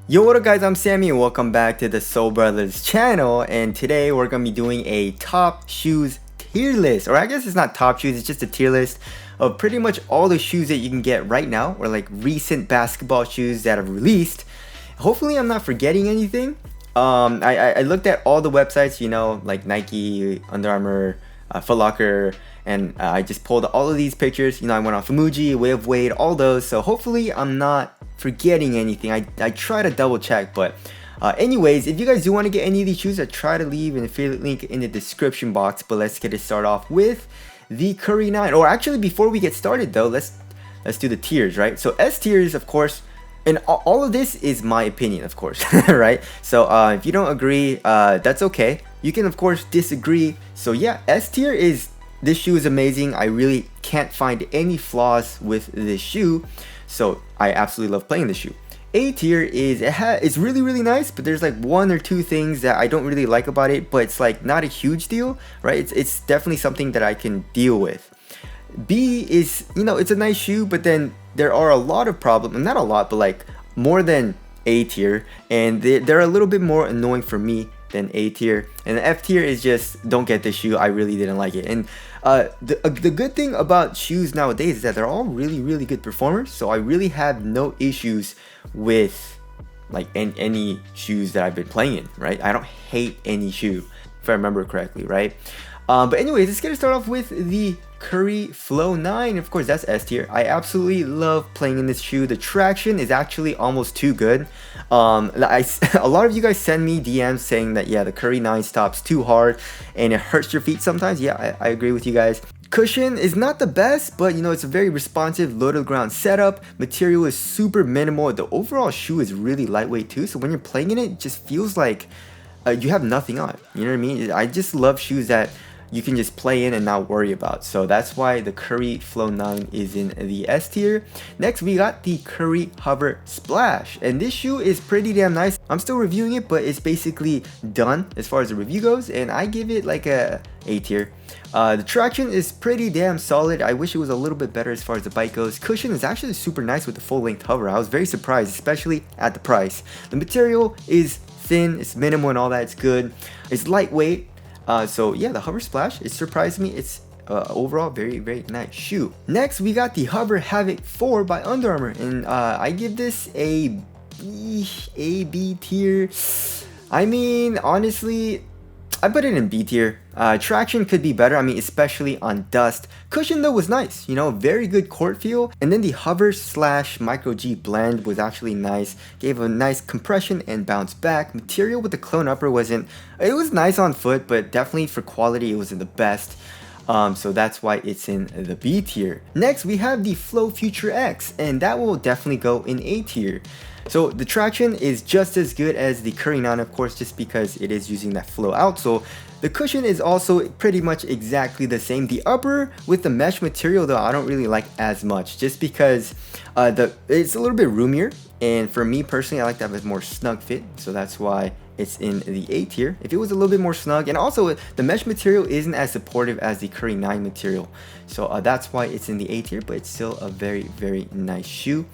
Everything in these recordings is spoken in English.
Yo, what up guys, I'm Sammy and welcome back to the Soul Brothers channel, and today we're going to be doing a top shoes tier list, or I guess it's not top shoes, it's just a tier list of pretty much all the shoes that you can get right now, or like recent basketball shoes that have released. Hopefully I'm not forgetting anything. I looked at all the websites, you know, like Nike, Under Armour, Foot Locker, and I just pulled all of these pictures. You know, I went off Muji, Way of Wade, all those, so hopefully I'm not forgetting anything. I try to double check, but anyways, if you guys do want to get any of these shoes, I try to leave an affiliate link in the description box. But let's get it started off with the Curry 9. Or actually, before we get started though, let's do the tiers, right? So S tiers, of course, and all of this is my opinion, of course, right? So if you don't agree, that's okay. You can of course disagree. So yeah, S tier is, this shoe is amazing. I really can't find any flaws with this shoe, so I absolutely love playing this shoe. A tier is, it's really nice, but there's like one or two things that I don't really like about it, but it's like not a huge deal, right? It's definitely something that I can deal with. B is, you know, it's a nice shoe, but then there are a lot of problems, not a lot, but like more than A tier, and they're a little bit more annoying for me than A tier. And the F tier is just, don't get this shoe, I really didn't like it. And the good thing about shoes nowadays is that they're all really good performers, so I really have no issues with like any shoes that I've been playing in, right? I don't hate any shoe, if I remember correctly, right? But anyways, let's get it started off with the Curry Flow 9. Of course, that's S tier. I absolutely love playing in this shoe. The traction is actually almost too good. A lot of you guys send me DMs saying that, yeah, the Curry 9 stops too hard and it hurts your feet sometimes. Yeah, I agree with you guys. Cushion is not the best, but you know, it's a very responsive low to the ground setup. Material is super minimal. The overall shoe is really lightweight too, so when you're playing in it, it just feels like you have nothing on. You know what I mean? I just love shoes that you can just play in and not worry about. So that's why the Curry Flow 9 is in the S tier. Next, we got the Curry Hover Splash, and this shoe is pretty damn nice. I'm still reviewing it, but it's basically done as far as the review goes, and I give it like a A tier. The traction is pretty damn solid. I wish it was a little bit better as far as the bite goes. Cushion is actually super nice with the full length hover. I was very surprised, especially at the price. The material is thin, it's minimal and all that, it's good. It's lightweight. So yeah, the Hover Splash, it surprised me. It's overall very nice shoe. Next, we got the Hover Havoc 4 by Under Armour, and I give this a B tier. I mean, honestly, I put it in B tier. Traction could be better, I mean, especially on dust. Cushion though was nice, you know, very good court feel. And then the Hover / Micro G blend was actually nice. Gave a nice compression and bounce back. Material with the clone upper wasn't, it was nice on foot, but definitely for quality it wasn't the best. So that's why it's in the B tier. Next, we have the Flow Future X, and that will definitely go in A tier. So the traction is just as good as the Curry 9, of course, just because it is using that flow outsole. The cushion is also pretty much exactly the same. The upper with the mesh material though, I don't really like as much, just because it's a little bit roomier, and for me personally, I like to have a more snug fit, so that's why it's in the A tier. If it was a little bit more snug, and also the mesh material isn't as supportive as the Curry 9 material, so that's why it's in the A tier, but it's still a very nice shoe.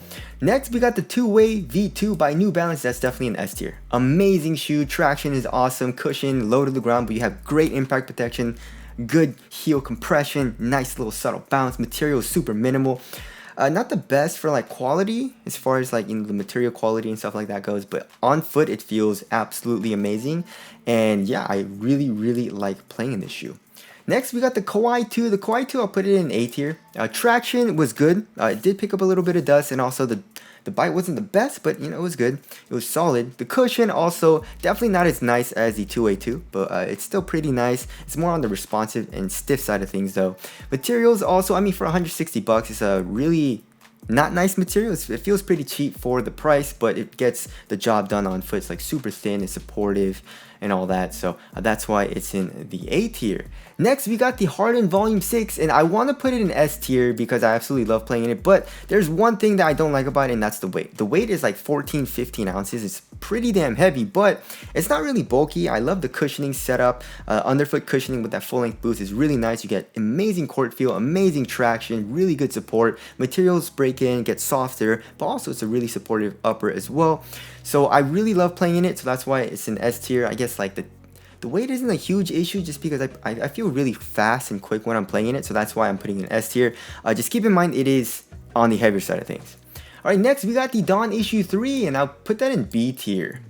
Next, we got the two-way V2 by New Balance. That's definitely an S tier. Amazing shoe, traction is awesome, cushion low to the ground, but you have great impact protection, good heel compression, nice little subtle bounce. Material is super minimal. Not the best for like quality as far as like, you know, the material quality and stuff like that goes, but on foot it feels absolutely amazing, and yeah, I really like playing in this shoe. Next, we got the Kawhi 2. The Kawhi 2, I'll put it in A tier. Traction was good. It did pick up a little bit of dust, and also the bite wasn't the best, but you know, it was good. It was solid. The cushion also definitely not as nice as the 2A2, but it's still pretty nice. It's more on the responsive and stiff side of things though. Materials also, I mean, for 160 bucks, it's a really not nice material. It feels pretty cheap for the price, but it gets the job done on foot. It's like super thin, it's supportive and all that, so that's why it's in the A tier. Next, we got the Harden Volume 6, and I want to put it in S tier because I absolutely love playing in it, but there's one thing that I don't like about it, and that's the weight. The weight is like 14-15 ounces. It's pretty damn heavy, but it's not really bulky. I love the cushioning setup. Underfoot cushioning with that full-length boost is really nice. You get amazing court feel, amazing traction, really good support. Materials break in, get softer, but also it's a really supportive upper as well. So I really love playing in it, so that's why it's an S tier. I guess like the weight isn't a huge issue just because I feel really fast and quick when I'm playing in it, so that's why I'm putting it in S tier. Just keep in mind it is on the heavier side of things. Alright, next we got the Dawn issue 3, and I'll put that in B tier.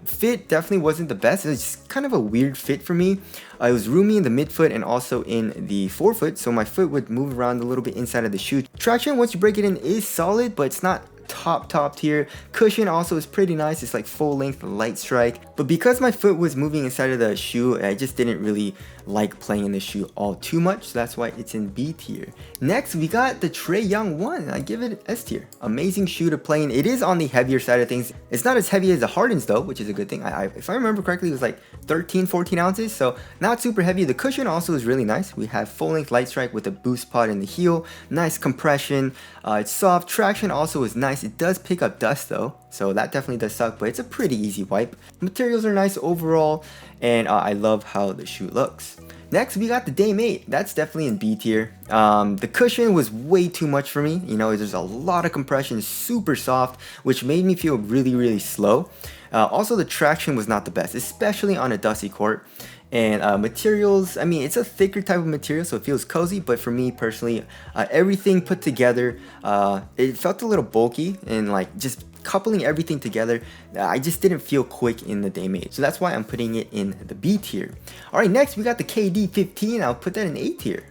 Fit definitely wasn't the best. It was just kind of a weird fit for me. It was roomy in the midfoot and also in the forefoot, so my foot would move around a little bit inside of the shoe. Traction, once you break it in, is solid, but it's not top tier. Cushion also is pretty nice. It's like full length light strike, but because my foot was moving inside of the shoe, I just didn't really like playing in the shoe all too much, so that's why it's in B tier. Next we got the Trae Young 1. I give it S tier. Amazing shoe to play in. It is on the heavier side of things. It's not as heavy as the Hardens though, which is a good thing. If I remember correctly, it was like 13-14 ounces, so not super heavy. The cushion also is really nice. We have full length light strike with a boost pod in the heel, nice compression. It's soft. Traction also is nice. It does pick up dust though, so that definitely does suck, but it's a pretty easy wipe. Materials are nice overall, and I love how the shoe looks. Next we got the Dame 8. That's definitely in B tier. The cushion was way too much for me. You know, there's a lot of compression, super soft, which made me feel really slow. Also the traction was not the best, especially on a dusty court. And materials, I mean, it's a thicker type of material, so it feels cozy, but for me personally, everything put together, it felt a little bulky, and like just coupling everything together, I just didn't feel quick in the Dame 8, so that's why I'm putting it in the B tier. Alright, next we got the KD 15. I'll put that in A tier.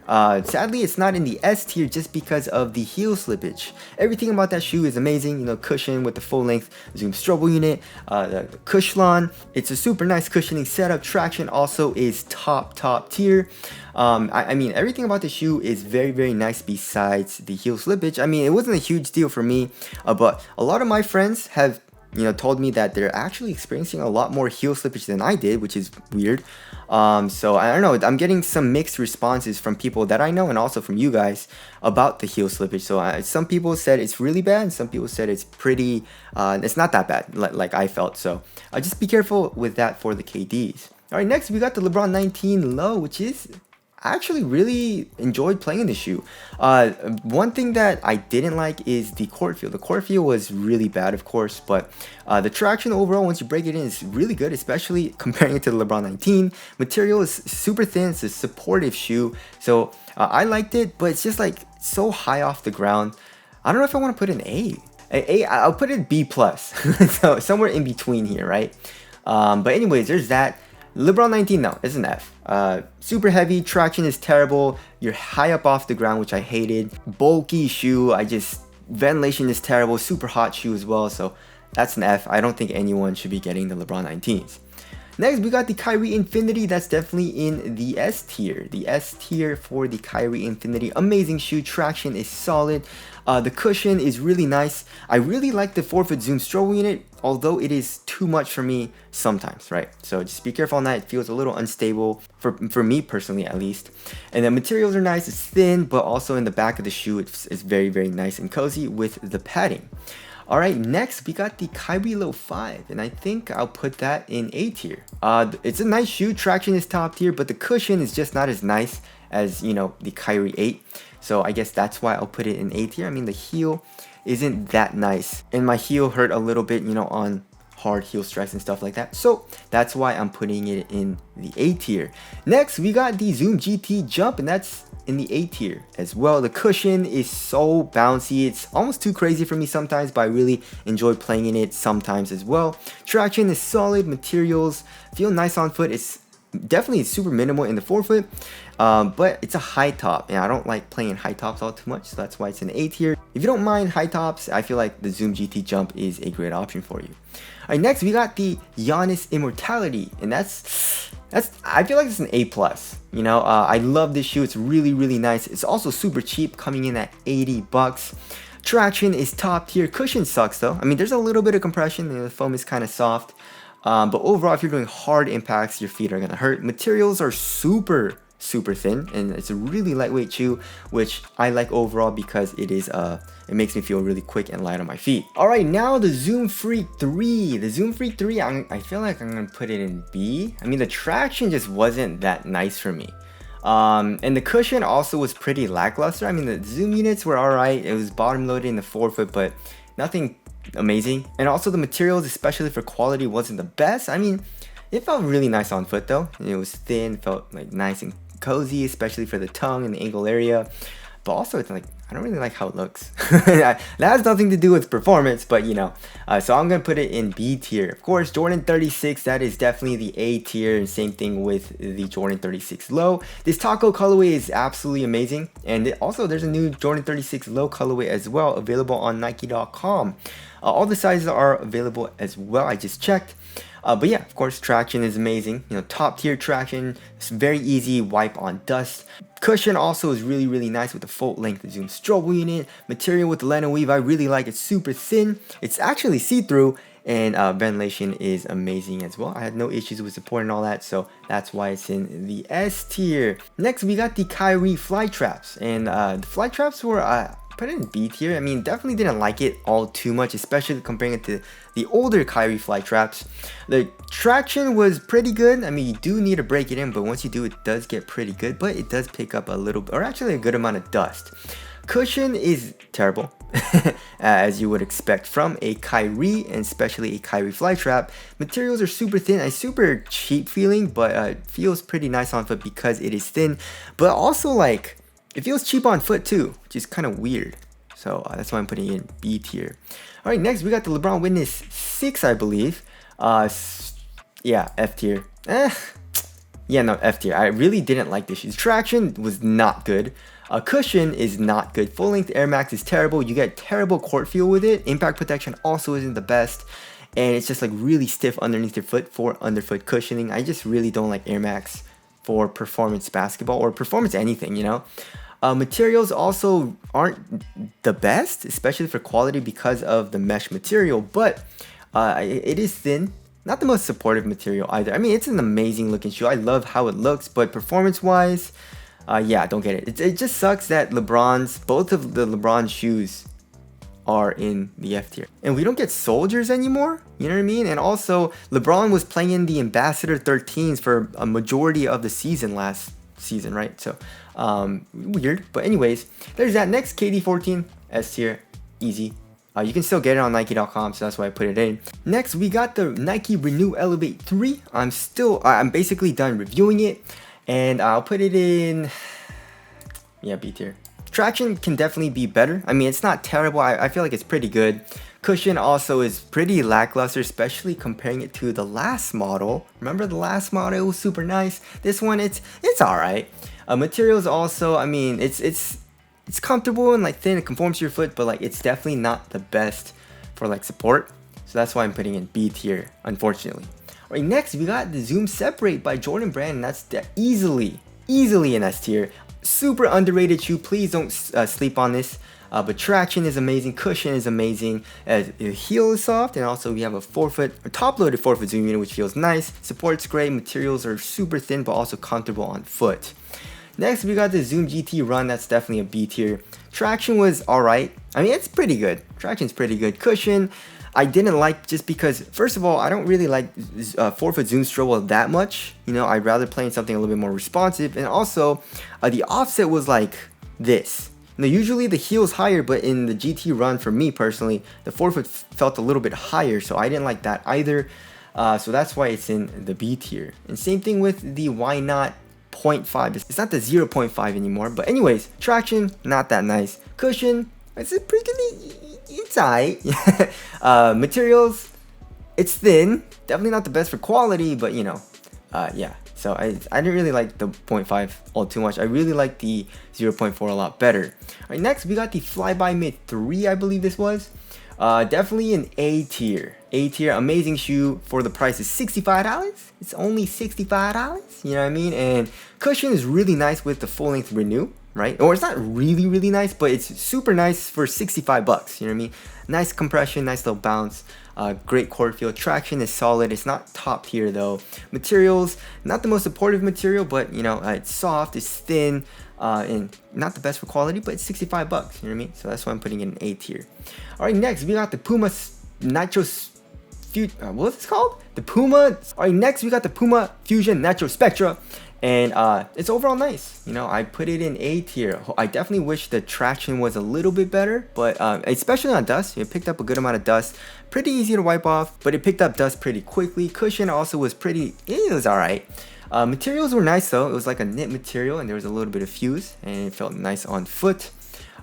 Sadly, it's not in the S tier just because of the heel slippage. Everything about that shoe is amazing, you know, cushion with the full length zoom strobel unit, the Cushlon, it's a super nice cushioning setup. Traction also is top tier. I mean, everything about the shoe is very nice besides the heel slippage. I mean, it wasn't a huge deal for me, but a lot of my friends have, you know, told me that they're actually experiencing a lot more heel slippage than I did, which is weird. So I don't know, I'm getting some mixed responses from people that I know and also from you guys about the heel slippage. So some people said it's really bad, and some people said it's pretty, it's not that bad like I felt. So just be careful with that for the KDs. Alright, next we got the LeBron 19 low, which is, I actually really enjoyed playing the shoe. One thing that I didn't like is the court feel. The court feel was really bad, of course, but the traction overall, once you break it in, is really good, especially comparing it to the LeBron 19. Material is super thin. It's a supportive shoe, so I liked it, but it's just like so high off the ground. I don't know if I want to put an A. I'll put it B+, so somewhere in between here, right? But anyways, there's that. LeBron 19, no, it's an F. Super heavy, traction is terrible, you're high up off the ground, which I hated. Bulky shoe, ventilation is terrible, super hot shoe as well, so that's an F. I don't think anyone should be getting the LeBron 19s. Next, we got the Kyrie Infinity. That's definitely in the S tier. The S tier for the Kyrie Infinity. Amazing shoe, traction is solid. The cushion is really nice. I really like the forefoot zoom strobel unit, although it is too much for me sometimes, right? So just be careful on that. It feels a little unstable for me personally, at least. And the materials are nice. It's thin, but also in the back of the shoe, it's very nice and cozy with the padding. Alright, next we got the Kyrie Low 5, and I think I'll put that in A tier. It's a nice shoe, traction is top tier, but the cushion is just not as nice as, you know, the Kyrie 8. So I guess that's why I'll put it in A tier. I mean, the heel isn't that nice, and my heel hurt a little bit, you know, on hard heel strikes and stuff like that. So that's why I'm putting it in the A tier. Next, we got the Zoom GT Jump, and that's in the A tier as well. The cushion is so bouncy. It's almost too crazy for me sometimes, but I really enjoy playing in it sometimes as well. Traction is solid. Materials feel nice on foot. It's definitely super minimal in the forefoot, but it's a high top, and I don't like playing high tops all too much, so that's why it's an A tier. If you don't mind high tops, I feel like the Zoom GT Jump is a great option for you. Alright, next we got the Giannis Immortality, and that's I feel like it's an A+. You know, I love this shoe. It's really nice. It's also super cheap, coming in at 80 bucks. Traction is top tier. Cushion sucks though. I mean, there's a little bit of compression, and the foam is kind of soft. But overall, if you're doing hard impacts, your feet are gonna hurt. Materials are super super thin, and it's a really lightweight shoe, which I like overall because it makes me feel really quick and light on my feet. All right, now the Zoom Freak 3. The Zoom Freak 3, I feel like I'm gonna put it in B. I mean, the traction just wasn't that nice for me. And the cushion also was pretty lackluster. I mean, the zoom units were alright. It was bottom loaded in the forefoot, but nothing amazing. And also the materials, especially for quality, wasn't the best. I mean, it felt really nice on foot though. It was thin, felt like nice and cozy, especially for the tongue and the ankle area. But also, it's like, I don't really like how it looks. That has nothing to do with performance, but you know. So I'm going to put it in B tier. Of course, Jordan 36, that is definitely the A tier. And same thing with the Jordan 36 Low. This taco colorway is absolutely amazing. And also, there's a new Jordan 36 Low colorway as well, available on Nike.com. All the sizes are available as well. I just checked. But yeah, of course, traction is amazing. You know, top tier traction. It's very easy, wipe on dust. Cushion also is really, really nice with the full length Zoom Strobel unit. Material with the linen weave, I really like it. Super thin. It's actually see-through, and ventilation is amazing as well. I had no issues with support and all that, so that's why it's in the S tier. Next, we got the Kyrie fly traps, and the fly traps were put it in B tier. I mean, definitely didn't like it all too much, especially comparing it to the older Kyrie fly traps. The traction was pretty good. I mean, you do need to break it in, but once you do, it does get pretty good, but it does pick up a little, or actually a good amount of dust. Cushion is terrible, as you would expect from a Kyrie, and especially a Kyrie fly trap. Materials are super thin, a super cheap feeling, but feels pretty nice on foot because it is thin, but also like, it feels cheap on foot too, which is kind of weird. So that's why I'm putting it in B tier. All right, next we got the LeBron Witness 6, I believe. Yeah, F tier. Yeah, no, F tier. I really didn't like this shoe. Traction was not good. Cushion is not good. Full length Air Max is terrible. You get terrible court feel with it. Impact protection also isn't the best. And it's just like really stiff underneath your foot for underfoot cushioning. I just really don't like Air Max for performance basketball or performance anything, you know. Materials also aren't the best, especially for quality because of the mesh material, but it is thin. Not the most supportive material either. I mean, it's an amazing looking shoe. I love how it looks, but performance wise, yeah, I don't get it. It just sucks that both of the LeBron shoes are in the F tier. And we don't get soldiers anymore, you know what I mean? And also, LeBron was playing in the Ambassador 13s for a majority of the season last season, right? So, weird. But anyways, there's that. Next, KD 14, S tier, easy. You can still get it on Nike.com, so that's why I put it in. Next, we got the Nike Renew Elevate 3. I'm basically done reviewing it, and I'll put it in, yeah, B tier. Traction can definitely be better. I mean, it's not terrible. I feel like it's pretty good. Cushion also is pretty lackluster, especially comparing it to the last model. Remember the last model? It was super nice. This one, it's all right. Materials also, I mean, it's comfortable and like thin. It conforms to your foot, but like it's definitely not the best for like support. So that's why I'm putting in B tier, unfortunately. All right, next we got the Zoom Separate by Jordan Brand, and that's easily an S tier. Super underrated shoe. Please don't sleep on this. But traction is amazing, cushion is amazing, the heel is soft, and also we have a top-loaded forefoot zoom unit, which feels nice. Support's great, materials are super thin, but also comfortable on foot. Next, we got the Zoom GT Run. That's definitely a B tier. Traction was alright. I mean, it's pretty good. Traction's pretty good. Cushion, I didn't like just because, first of all, I don't really like forefoot Zoom Strobel that much. You know, I'd rather play in something a little bit more responsive. And also, the offset was like this. Now, usually the heel is higher, but in the GT Run, for me personally, the forefoot felt a little bit higher, so I didn't like that either. So that's why it's in the B tier. And same thing with the Why Not 0.5. It's not the 0.5 anymore, but anyways, traction, not that nice. Cushion, it's pretty good. It's alright. Materials, it's thin. Definitely not the best for quality, but you know, yeah. So I didn't really like the 0.5 all too much. I really like the 0.4 a lot better. All right, next we got the Flyby Mid 3, I believe this was. Definitely an A tier. A tier, amazing shoe for the price is $65. It's only $65, you know what I mean? And cushion is really nice with the full length Renew. right? Or it's not really, really nice, but it's super nice for 65 bucks. You know what I mean? Nice compression, nice little bounce. Great cord feel. Traction is solid. It's not top tier though. Materials, not the most supportive material, but you know, it's soft, it's thin, and not the best for quality, but it's 65 bucks. You know what I mean? So that's why I'm putting it in A tier. All right, next we got the Puma Nitro. What's it called? The Puma. All right, next we got the Puma Fusion Nitro Spectra. And it's overall nice. You know, I put it in A tier. I definitely wish the traction was a little bit better, but especially on dust, it picked up a good amount of dust. Pretty easy to wipe off, but it picked up dust pretty quickly. Cushion also was it was all right. Materials were nice though. It was like a knit material, and there was a little bit of fuse, and it felt nice on foot.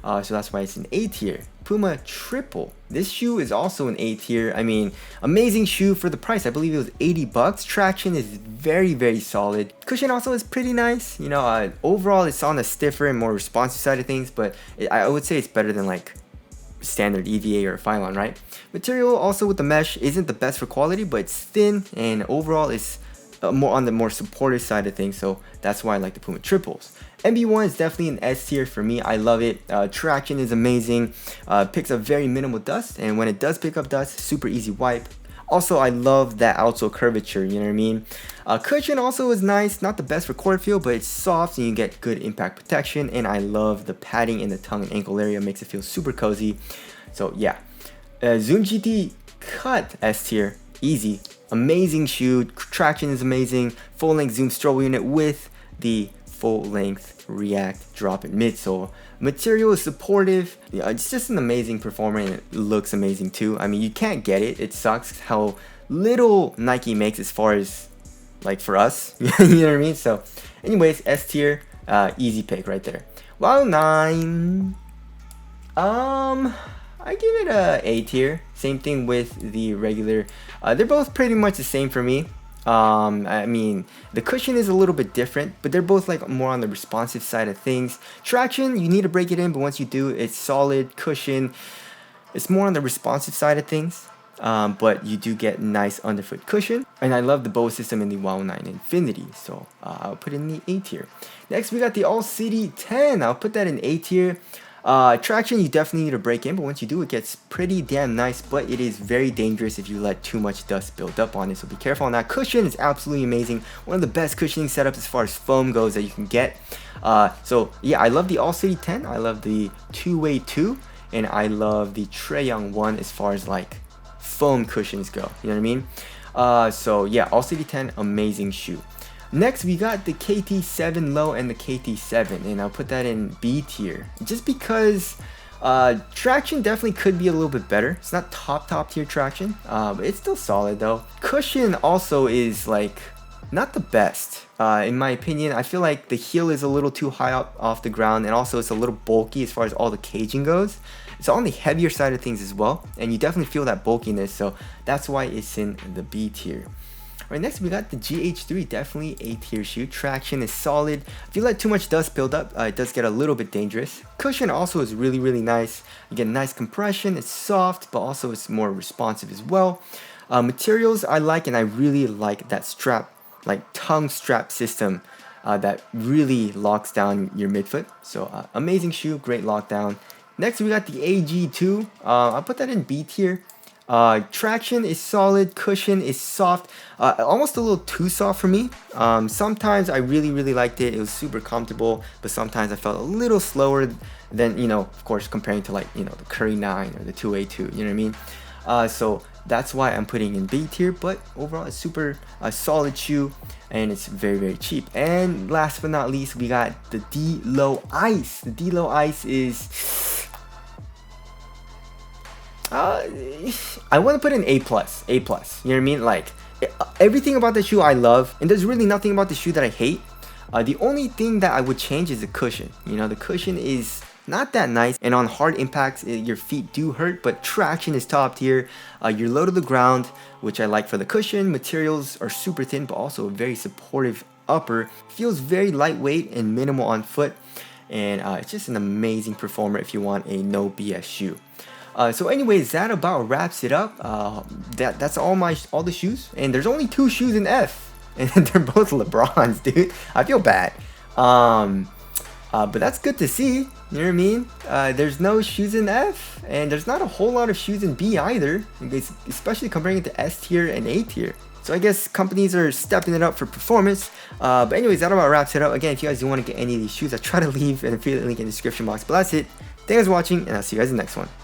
So that's why it's an A tier. Puma Triple. This shoe is also an A tier. I mean, amazing shoe for the price. I believe it was 80 bucks. Traction is very, very solid. Cushion also is pretty nice. You know, overall it's on the stiffer and more responsive side of things, but I would say it's better than like standard EVA or Phylon, right? Material also with the mesh isn't the best for quality, but it's thin, and overall it's more on the more supportive side of things, so that's why I like the Puma Triples. MB1 is definitely an S tier for me. I love it. Traction is amazing. Picks up very minimal dust, and when it does pick up dust, super easy wipe. Also, I love that outsole curvature, you know what I mean? Cushion also is nice, not the best for cord feel, but it's soft and you get good impact protection, and I love the padding in the tongue and ankle area, makes it feel super cozy. So yeah, Zoom GT Cut S tier, easy. Amazing shoe, traction is amazing, full length Zoom stroll unit with the full length React drop-in midsole. Material is supportive. Yeah, it's just an amazing performer, and it looks amazing too. I mean, you can't get it. It sucks how little Nike makes as far as like for us. You know what I mean? So anyways, S tier, easy pick right there. Well, 9. I give it a A tier. Same thing with the regular. They're both pretty much the same for me. I mean, the cushion is a little bit different, but they're both like more on the responsive side of things. Traction, you need to break it in, but once you do, it's solid. Cushion, it's more on the responsive side of things, but you do get nice underfoot cushion. And I love the bow system in the WOW 9 Infinity, so I'll put it in the A tier. Next, we got the All City 10. I'll put that in A tier. Traction, you definitely need to break in, but once you do, it gets pretty damn nice, but it is very dangerous if you let too much dust build up on it, so be careful on that. Cushion is absolutely amazing. One of the best cushioning setups as far as foam goes that you can get. So yeah, I love the All City 10, I love the two-way 2, and I love the Trae Young 1 as far as like foam cushions go, you know what I mean? So yeah, All City 10, amazing shoe. Next, we got the KT7 Low and the KT7, and I'll put that in B tier. Just because traction definitely could be a little bit better. It's not top tier traction, but it's still solid though. Cushion also is like not the best. In my opinion, I feel like the heel is a little too high up off the ground, and also it's a little bulky as far as all the caging goes. It's on the heavier side of things as well, and you definitely feel that bulkiness, so that's why it's in the B tier. Right, next we got the GH3, definitely A tier shoe. Traction is solid. If you let too much dust build up, it does get a little bit dangerous. Cushion also is really, really nice. You get nice compression, it's soft, but also it's more responsive as well. Materials I like, and I really like that strap, like tongue strap system that really locks down your midfoot. So amazing shoe, great lockdown. Next we got the AG2. I'll put that in B tier. Traction is solid, cushion is soft, almost a little too soft for me. Sometimes I really liked it, it was super comfortable, but sometimes I felt a little slower than, you know, of course, comparing to like, you know, the Curry 9 or the 2A2, you know what I mean? So that's why I'm putting in B tier, but overall it's super solid shoe, and it's very cheap. And last but not least, we got the D-Low Ice. The D-Low Ice is... I want to put in A+, you know what I mean? Like, everything about the shoe I love, and there's really nothing about the shoe that I hate. The only thing that I would change is the cushion. You know, the cushion is not that nice, and on hard impacts, your feet do hurt, but traction is top tier. You're low to the ground, which I like for the cushion. Materials are super thin, but also a very supportive upper. Feels very lightweight and minimal on foot, and it's just an amazing performer if you want a no BS shoe. So anyways, that about wraps it up. That's all the shoes, and there's only 2 shoes in F, and they're both LeBrons, dude. I feel bad. But that's good to see, you know what I mean? There's no shoes in F, and there's not a whole lot of shoes in B either, especially comparing it to S tier and A tier. So I guess companies are stepping it up for performance. But anyways, that about wraps it up. Again, if you guys do want to get any of these shoes, I try to leave an affiliate link in the description box. But that's it. Thanks for watching, and I'll see you guys in the next one.